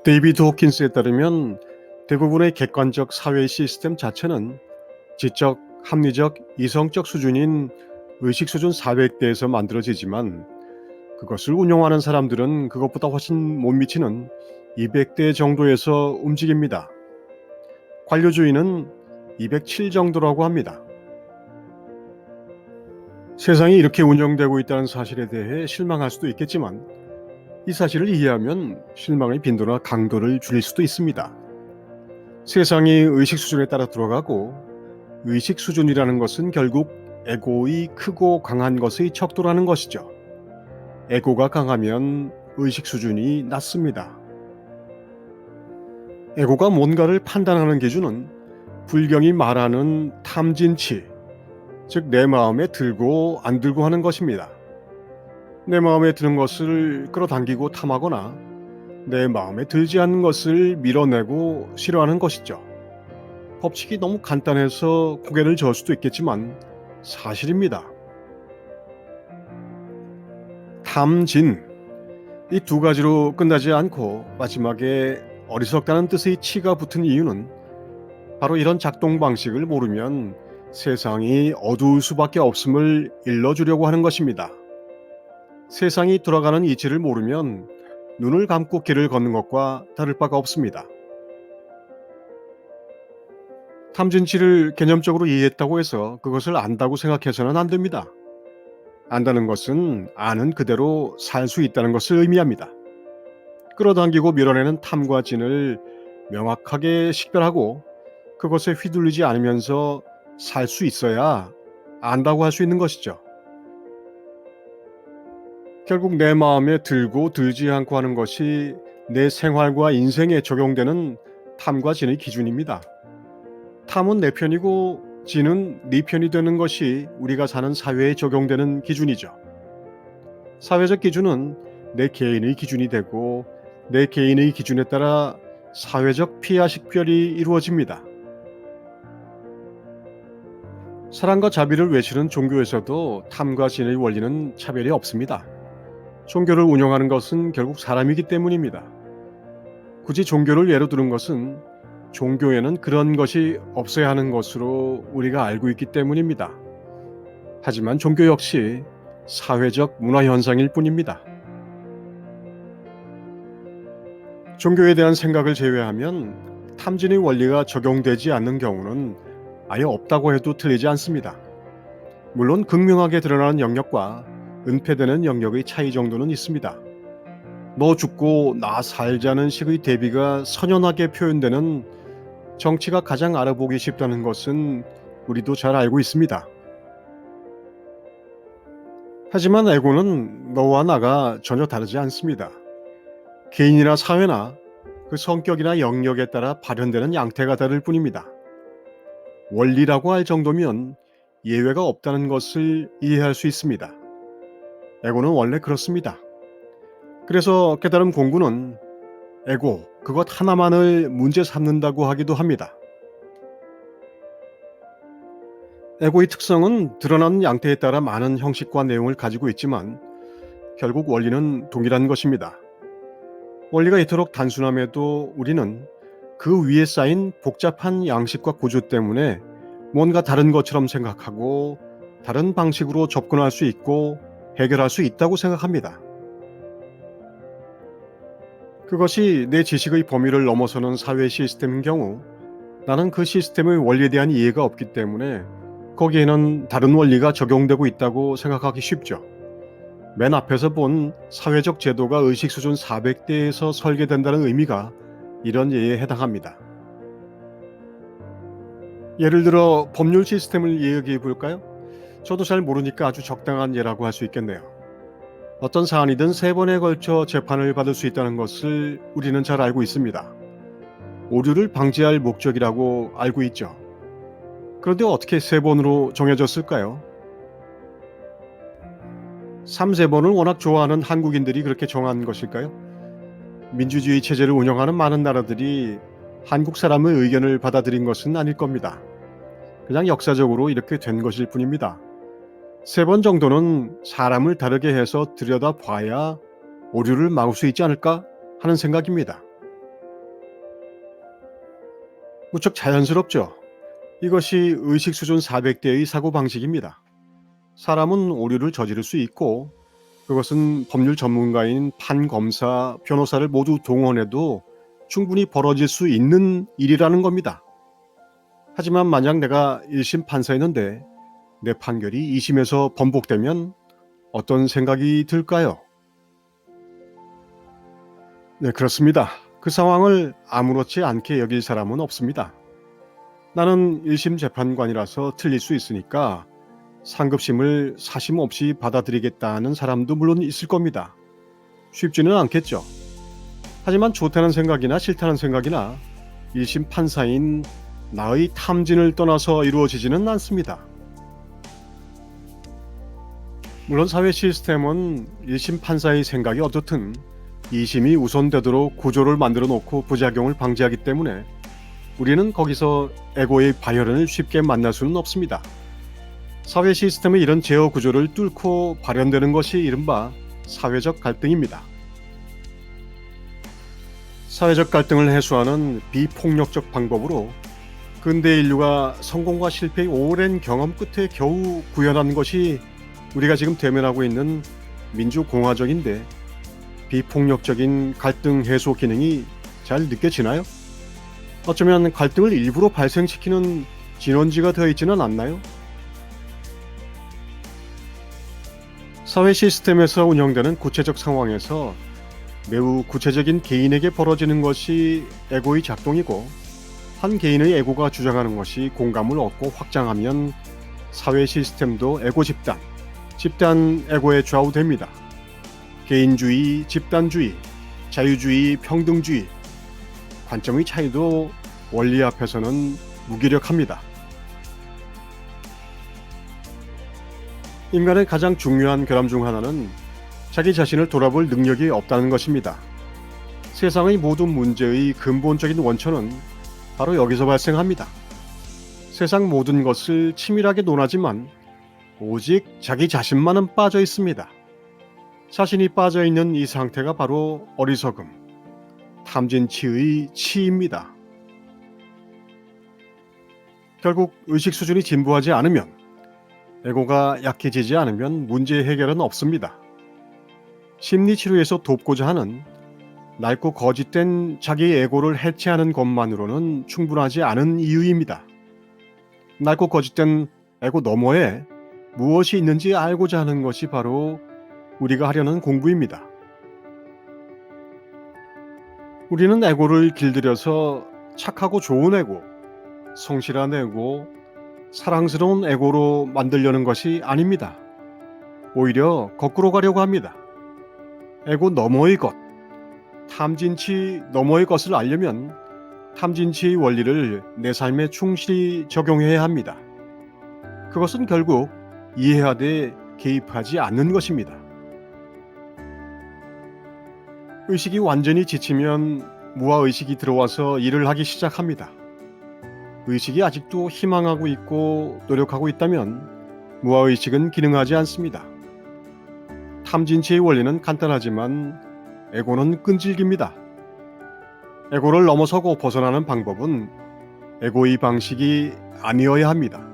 데이비드 호킨스에 따르면 대부분의 객관적 사회 시스템 자체는 지적, 합리적, 이성적 수준인 의식 수준 400대에서 만들어지지만 그것을 운용하는 사람들은 그것보다 훨씬 못 미치는 200대 정도에서 움직입니다. 관료주의는 207 정도라고 합니다. 세상이 이렇게 운영되고 있다는 사실에 대해 실망할 수도 있겠지만 이 사실을 이해하면 실망의 빈도나 강도를 줄일 수도 있습니다. 세상이 의식 수준에 따라 들어가고 의식 수준이라는 것은 결국 에고의 크고 강한 것의 척도라는 것이죠. 에고가 강하면 의식 수준이 낮습니다. 에고가 뭔가를 판단하는 기준은 불경이 말하는 탐진치, 즉 내 마음에 들고 안 들고 하는 것입니다. 내 마음에 드는 것을 끌어당기고 탐하거나 내 마음에 들지 않는 것을 밀어내고 싫어하는 것이죠. 법칙이 너무 간단해서 고개를 저을 수도 있겠지만 사실입니다. 탐진, 이 두 가지로 끝나지 않고 마지막에 어리석다는 뜻의 치가 붙은 이유는 바로 이런 작동 방식을 모르면 세상이 어두울 수밖에 없음을 일러주려고 하는 것입니다. 세상이 돌아가는 이치를 모르면 눈을 감고 길을 걷는 것과 다를 바가 없습니다. 탐진치를 개념적으로 이해했다고 해서 그것을 안다고 생각해서는 안 됩니다. 안다는 것은 아는 그대로 살 수 있다는 것을 의미합니다. 끌어당기고 밀어내는 탐과 진을 명확하게 식별하고 그것에 휘둘리지 않으면서 살 수 있어야 안다고 할 수 있는 것이죠. 결국 내 마음에 들고 들지 않고 하는 것이 내 생활과 인생에 적용되는 탐과 진의 기준입니다. 탐은 내 편이고 진은 네 편이 되는 것이 우리가 사는 사회에 적용되는 기준이죠. 사회적 기준은 내 개인의 기준이 되고 내 개인의 기준에 따라 사회적 피하 식별이 이루어집니다. 사랑과 자비를 외치는 종교에서도 탐과 진의 원리는 차별이 없습니다. 종교를 운영하는 것은 결국 사람이기 때문입니다. 굳이 종교를 예로 드는 것은 종교에는 그런 것이 없어야 하는 것으로 우리가 알고 있기 때문입니다. 하지만 종교 역시 사회적 문화 현상일 뿐입니다. 종교에 대한 생각을 제외하면 탐진의 원리가 적용되지 않는 경우는 아예 없다고 해도 틀리지 않습니다. 물론 극명하게 드러나는 영역과 은폐되는 영역의 차이 정도는 있습니다. 너 죽고 나 살자는 식의 대비가 선연하게 표현되는 정치가 가장 알아보기 쉽다는 것은 우리도 잘 알고 있습니다. 하지만 에고는 너와 나가 전혀 다르지 않습니다. 개인이나 사회나 그 성격이나 영역에 따라 발현되는 양태가 다를 뿐입니다. 원리라고 할 정도면 예외가 없다는 것을 이해할 수 있습니다. 에고는 원래 그렇습니다. 그래서 깨달음 공부는 에고, 그것 하나만을 문제 삼는다고 하기도 합니다. 에고의 특성은 드러나는 양태에 따라 많은 형식과 내용을 가지고 있지만 결국 원리는 동일한 것입니다. 원리가 이토록 단순함에도 우리는 그 위에 쌓인 복잡한 양식과 구조 때문에 뭔가 다른 것처럼 생각하고 다른 방식으로 접근할 수 있고 해결할 수 있다고 생각합니다. 그것이 내 지식의 범위를 넘어서는 사회 시스템인 경우 나는 그 시스템의 원리에 대한 이해가 없기 때문에 거기에는 다른 원리가 적용되고 있다고 생각하기 쉽죠. 맨 앞에서 본 사회적 제도가 의식 수준 400대에서 설계된다는 의미가 이런 예에 해당합니다. 예를 들어 법률 시스템을 이야기해 볼까요? 저도 잘 모르니까 아주 적당한 예라고 할 수 있겠네요. 어떤 사안이든 3번에 걸쳐 재판을 받을 수 있다는 것을 우리는 잘 알고 있습니다. 오류를 방지할 목적이라고 알고 있죠. 그런데 어떻게 3번으로 정해졌을까요? 3세번을 워낙 좋아하는 한국인들이 그렇게 정한 것일까요? 민주주의 체제를 운영하는 많은 나라들이 한국 사람의 의견을 받아들인 것은 아닐 겁니다. 그냥 역사적으로 이렇게 된 것일 뿐입니다. 3번 정도는 사람을 다르게 해서 들여다봐야 오류를 막을 수 있지 않을까 하는 생각입니다. 무척 자연스럽죠. 이것이 의식 수준 400대의 사고방식입니다. 사람은 오류를 저지를 수 있고 그것은 법률 전문가인 판검사, 변호사를 모두 동원해도 충분히 벌어질 수 있는 일이라는 겁니다. 하지만 만약 내가 1심 판사였는데 내 판결이 2심에서 번복되면 어떤 생각이 들까요? 네, 그렇습니다. 그 상황을 아무렇지 않게 여길 사람은 없습니다. 나는 1심 재판관이라서 틀릴 수 있으니까 상급심을 사심 없이 받아들이겠다는 사람도 물론 있을 겁니다. 쉽지는 않겠죠. 하지만 좋다는 생각이나 싫다는 생각이나 1심 판사인 나의 탐진을 떠나서 이루어지지는 않습니다. 물론 사회 시스템은 1심 판사의 생각이 어떻든 2심이 우선되도록 구조를 만들어 놓고 부작용을 방지하기 때문에 우리는 거기서 에고의 발현을 쉽게 만날 수는 없습니다. 사회 시스템의 이런 제어 구조를 뚫고 발현되는 것이 이른바 사회적 갈등입니다. 사회적 갈등을 해소하는 비폭력적 방법으로 근대 인류가 성공과 실패의 오랜 경험 끝에 겨우 구현한 것이 우리가 지금 대면하고 있는 민주공화정인데 비폭력적인 갈등 해소 기능이 잘 느껴지나요? 어쩌면 갈등을 일부러 발생시키는 진원지가 되어 있지는 않나요? 사회 시스템에서 운영되는 구체적 상황에서 매우 구체적인 개인에게 벌어지는 것이 에고의 작동이고 한 개인의 에고가 주장하는 것이 공감을 얻고 확장하면 사회 시스템도 에고 집단, 집단 에고에 좌우됩니다. 개인주의, 집단주의, 자유주의, 평등주의, 관점의 차이도 원리 앞에서는 무기력합니다. 인간의 가장 중요한 결함 중 하나는 자기 자신을 돌아볼 능력이 없다는 것입니다. 세상의 모든 문제의 근본적인 원천은 바로 여기서 발생합니다. 세상 모든 것을 치밀하게 논하지만 오직 자기 자신만은 빠져 있습니다. 자신이 빠져 있는 이 상태가 바로 어리석음, 탐진치의 치입니다. 결국 의식 수준이 진보하지 않으면, 에고가 약해지지 않으면 문제 해결은 없습니다. 심리치료에서 돕고자 하는 낡고 거짓된 자기 에고를 해체하는 것만으로는 충분하지 않은 이유입니다. 낡고 거짓된 에고 너머에 무엇이 있는지 알고자 하는 것이 바로 우리가 하려는 공부입니다. 우리는 에고를 길들여서 착하고 좋은 에고, 성실한 에고, 사랑스러운 에고로 만들려는 것이 아닙니다. 오히려 거꾸로 가려고 합니다. 에고 너머의 것, 탐진치 너머의 것을 알려면 탐진치의 원리를 내 삶에 충실히 적용해야 합니다. 그것은 결국 이해하되 개입하지 않는 것입니다. 의식이 완전히 지치면 무아의식이 들어와서 일을 하기 시작합니다. 의식이 아직도 희망하고 있고 노력하고 있다면 무아의식은 기능하지 않습니다. 탐진치의 원리는 간단하지만 에고는 끈질깁니다. 에고를 넘어서고 벗어나는 방법은 에고의 방식이 아니어야 합니다.